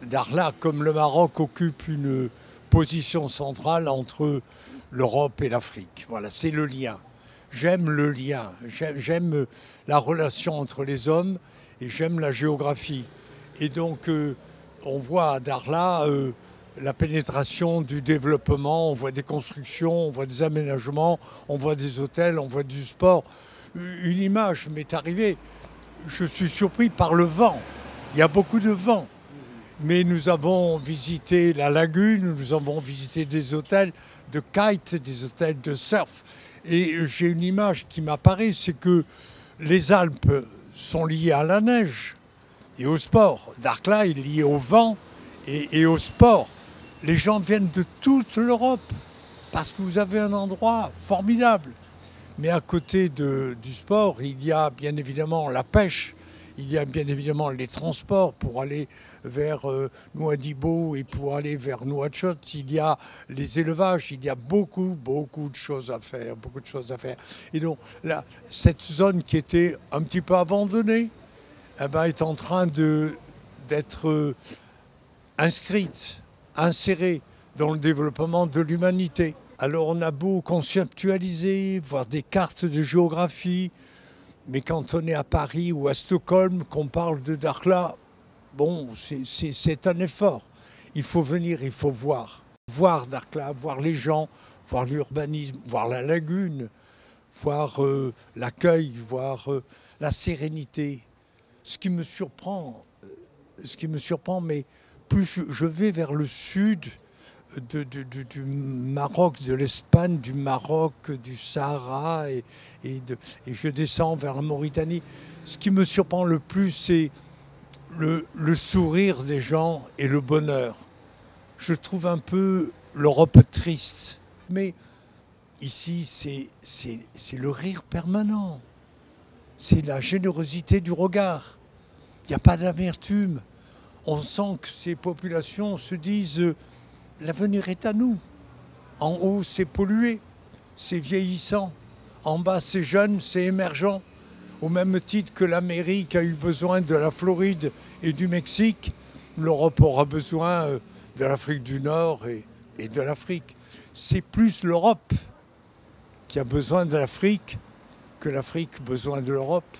Dakhla, comme le Maroc, occupe une position centrale entre l'Europe et l'Afrique. Voilà, c'est le lien. J'aime le lien, j'aime la relation entre les hommes et j'aime la géographie. Et donc, on voit à Dakhla la pénétration du développement, on voit des constructions, on voit des aménagements, on voit des hôtels, on voit du sport. Une image m'est arrivée, je suis surpris par le vent. Il y a beaucoup de vent. Mais nous avons visité la lagune, nous avons visité des hôtels de kite, des hôtels de surf. Et j'ai une image qui m'apparaît, c'est que les Alpes sont liées à la neige et au sport. Dakhla est lié au vent et au sport. Les gens viennent de toute l'Europe parce que vous avez un endroit formidable. Mais à côté du sport, il y a bien évidemment la pêche, il y a bien évidemment les transports pour aller vers Nouadhibou et pour aller vers Nouakchott, il y a les élevages, il y a beaucoup de choses à faire, beaucoup de choses à faire. Et donc là, cette zone qui était un petit peu abandonnée, eh ben, est en train d'être inscrite, insérée dans le développement de l'humanité. Alors on a beau conceptualiser, voir des cartes de géographie, mais quand on est à Paris ou à Stockholm, qu'on parle de Dakhla, bon, c'est un effort. Il faut venir, il faut voir. Voir Dakhla, voir les gens, voir l'urbanisme, voir la lagune, voir l'accueil, voir la sérénité. Ce qui me surprend, mais plus je vais vers le sud du Maroc, de l'Espagne, du Maroc, du Sahara, et je descends vers la Mauritanie. Ce qui me surprend le plus, c'est le sourire des gens et le bonheur. Je trouve un peu l'Europe triste. Mais ici, c'est le rire permanent. C'est la générosité du regard. Il n'y a pas d'amertume. On sent que ces populations se disent l'avenir est à nous. En haut, c'est pollué, c'est vieillissant. En bas, c'est jeune, c'est émergent. Au même titre que l'Amérique a eu besoin de la Floride et du Mexique, l'Europe aura besoin de l'Afrique du Nord et de l'Afrique. C'est plus l'Europe qui a besoin de l'Afrique que l'Afrique a besoin de l'Europe.